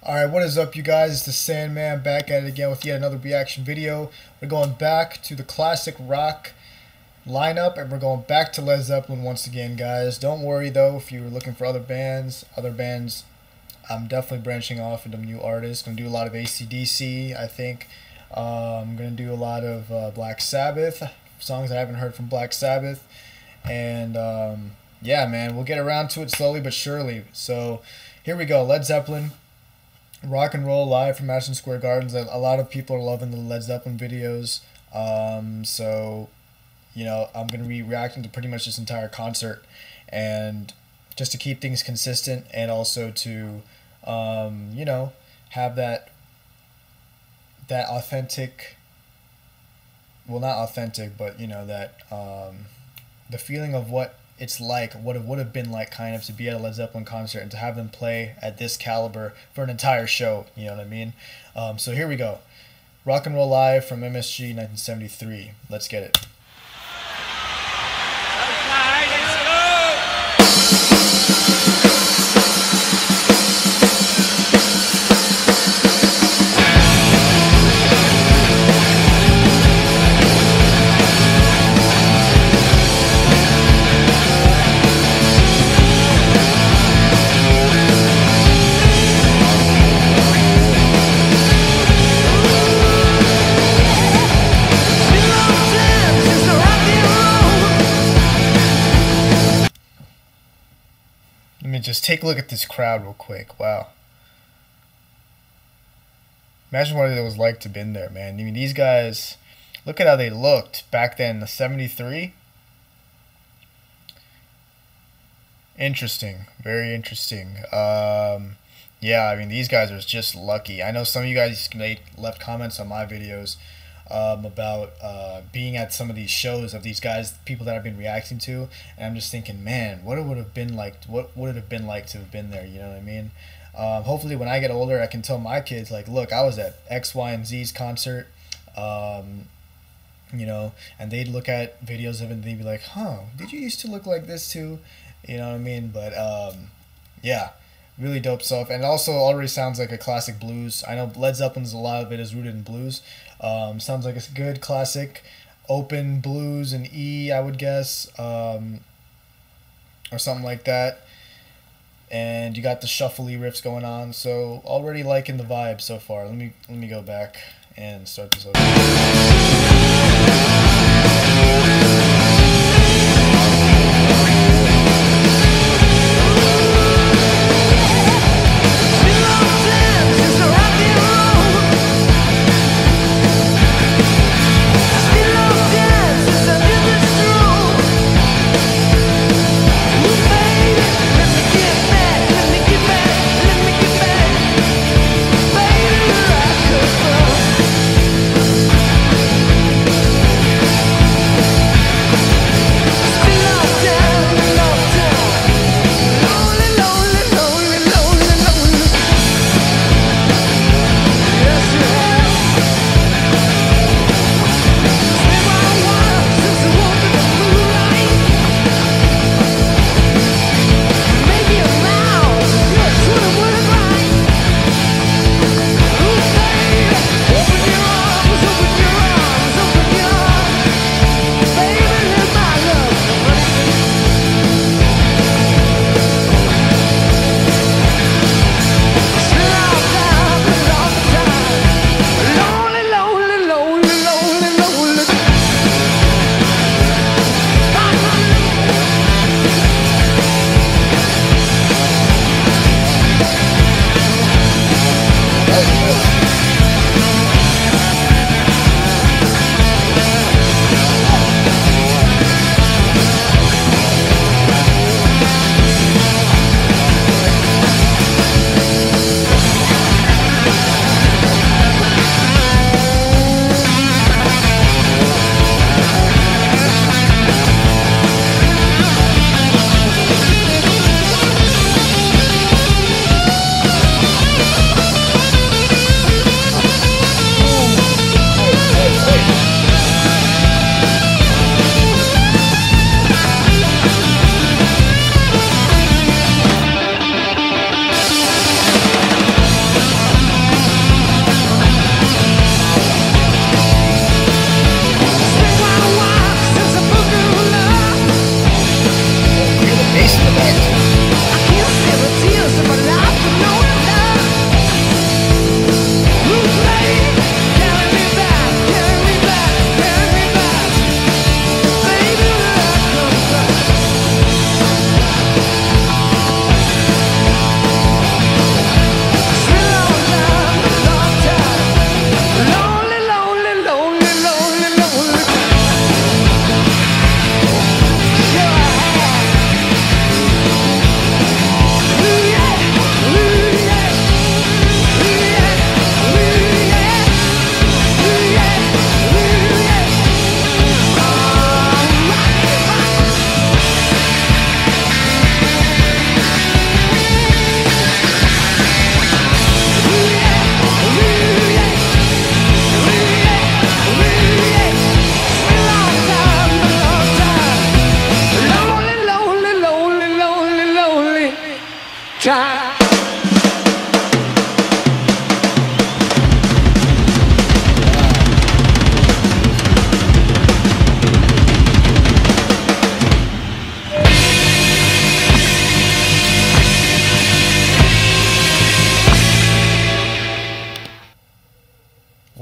Alright, what is up you guys? It's the Sandman back at it again with yet another reaction video. We're going back to the classic rock lineup and we're going back to Led Zeppelin once again, guys. Don't worry though if you're looking for other bands, I'm definitely branching off into new artists. Gonna do a lot of AC/DC, I think. I'm gonna do a lot of Black Sabbath, songs I haven't heard from Black Sabbath. And yeah, man, we'll get around to it slowly but surely. So here we go, Led Zeppelin. Rock and Roll Live from Madison Square Gardens. A lot of people are loving the Led Zeppelin videos. So, you know, I'm going to be reacting to pretty much this entire concert. And just to keep things consistent and also to, you know, have that authentic, well, not authentic, but, you know, that the feeling of what it's like, what it would have been like kind of to be at a Led Zeppelin concert and to have them play at this caliber for an entire show, you know what I mean? So here we go. Rock and Roll Live from MSG 1973. Let's get it. Let me just take a look at this crowd real quick. Wow. Imagine what it was like to have been there, man. I mean, these guys, look at how they looked back then, the 73. Interesting. Very interesting. Yeah, I mean, these guys are just lucky. I know some of you guys left comments on my videos about being at some of these shows of these guys, people that I've been reacting to, and I'm just thinking, man, what it would have been like, what would it have been like to have been there, you know what I mean? Hopefully when I get older I can tell my kids, like, look, I was at X, Y, and Z's concert, you know, and they'd look at videos of it and they'd be like, huh, did you used to look like this too, you know what I mean? But yeah, really dope stuff, and also already sounds like a classic blues. I know Led Zeppelin's, a lot of it is rooted in blues. Sounds like a good classic open blues in E, I would guess, or something like that. And you got the shuffly riffs going on, so already liking the vibe so far. Let me go back and start this over.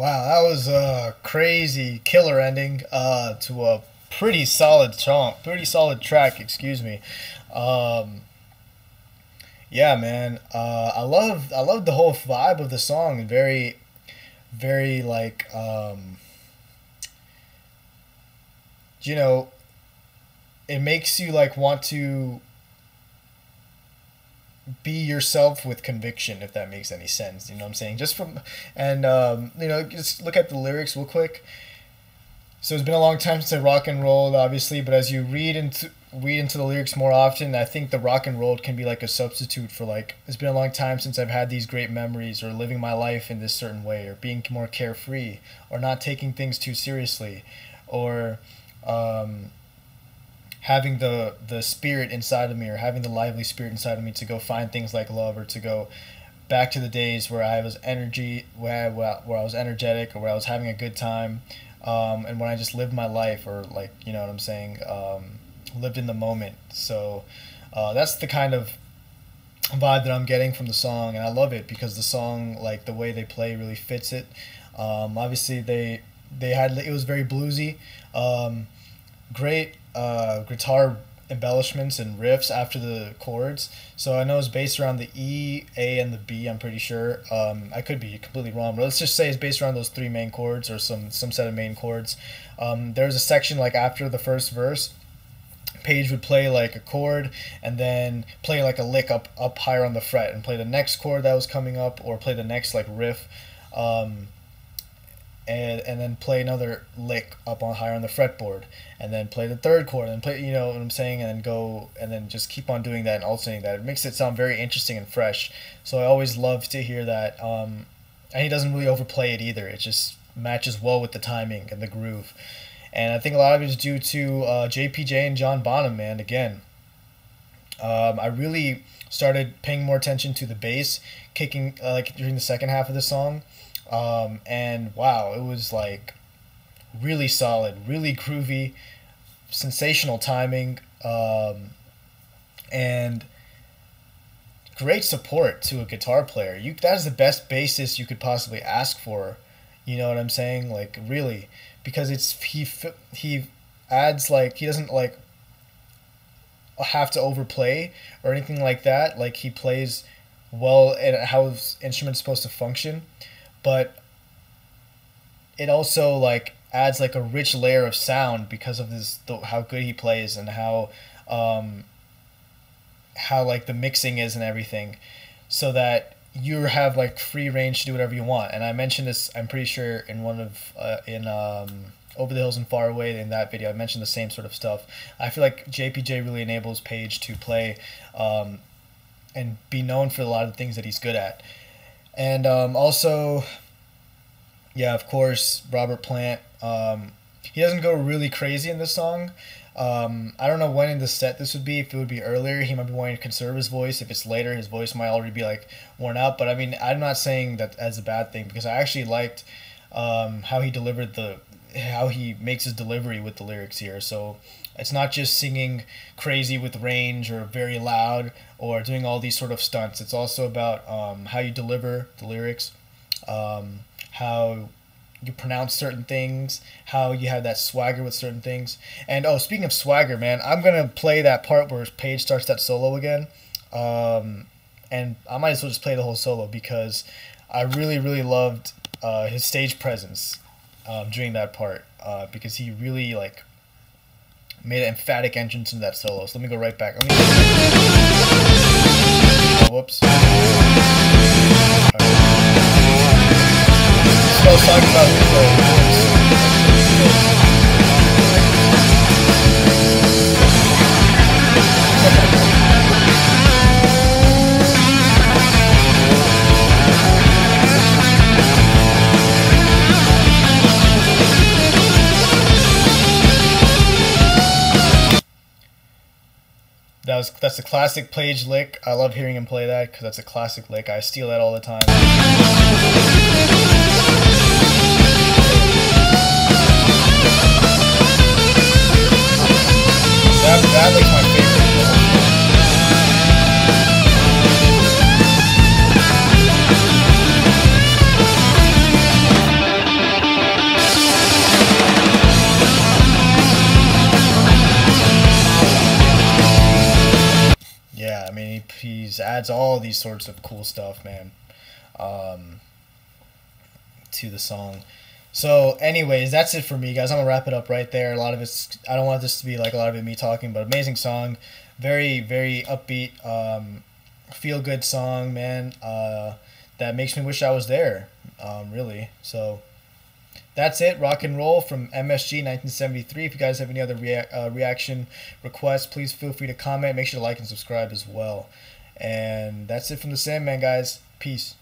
Wow, that was a crazy killer ending to a pretty solid song, pretty solid track. Excuse me. Um, yeah, man. I love the whole vibe of the song. Very very like you know it makes you like want to be yourself with conviction, if that makes any sense. You know what I'm saying? Just from and just look at the lyrics real quick. So it's been a long time since I rock and rolled, obviously, but as you read into the lyrics more often, I think the rock and roll can be like a substitute for like it's been a long time since I've had these great memories, or living my life in this certain way, or being more carefree, or not taking things too seriously, or um, having the spirit inside of me, or having the lively spirit inside of me to go find things like love, or to go back to the days where I was energy where I was energetic, or where I was having a good time, and when I just lived my life, or like you know what I'm saying, lived in the moment. So that's the kind of vibe that I'm getting from the song, and I love it because the song, like the way they play, really fits it. Obviously, they had it was very bluesy. Great guitar embellishments and riffs after the chords. So I know it's based around the E, A, and the B. I'm pretty sure. I could be completely wrong, but let's just say it's based around those three main chords, or some set of main chords. There's a section like after the first verse. Page would play like a chord, and then play like a lick up higher on the fret, and play the next chord that was coming up, or play the next like riff, um, and then play another lick up on higher on the fretboard, and then play the third chord, and play, you know what I'm saying, and then go and then just keep on doing that and alternating that. It makes it sound very interesting and fresh. So I always love to hear that, and he doesn't really overplay it either. It just matches well with the timing and the groove. And I think a lot of it is due to JPJ and John Bonham, man. Again, I really started paying more attention to the bass kicking like during the second half of the song, and wow, it was like really solid, really groovy, sensational timing, and great support to a guitar player. That is the best bassist you could possibly ask for. You know what I'm saying? Like really, because he adds like he doesn't like have to overplay or anything like that. Like he plays well and how his instrument's supposed to function, but it also like adds like a rich layer of sound because of how good he plays, and how like the mixing is and everything, so that you have like free range to do whatever you want. And I mentioned this, I'm pretty sure, in one of in Over the Hills and Far Away. In that video I mentioned the same sort of stuff. I feel like JPJ really enables Page to play and be known for a lot of the things that he's good at. And also, yeah, of course, Robert Plant. He doesn't go really crazy in this song. I don't know when in the set this would be. If it would be earlier, he might be wanting to conserve his voice. If it's later, his voice might already be like worn out. But I mean, I'm not saying that as a bad thing, because I actually liked how he makes his delivery with the lyrics here. So it's not just singing crazy with range or very loud or doing all these sort of stunts. It's also about how you deliver the lyrics, how you pronounce certain things, how you have that swagger with certain things. And oh, speaking of swagger, man, I'm gonna play that part where Page starts that solo again, and I might as well just play the whole solo because I really loved his stage presence during that part, because he really like made an emphatic entrance into that solo. So let me go right back. Oh, whoops. So I was talking about that's a classic Page lick. I love hearing him play that because that's a classic lick. I steal that all the time. That lick's my favorite. adds all these sorts of cool stuff, man, to the song. So, anyways, that's it for me, guys. I'm gonna wrap it up right there. A lot of it's, I don't want this to be like a lot of it me talking, but amazing song, very very upbeat, feel good song, man. That makes me wish I was there, really. So that's it. Rock and roll from MSG 1973. If you guys have any other reaction requests, please feel free to comment. Make sure to like and subscribe as well. And that's it from the Sandman, guys. Peace.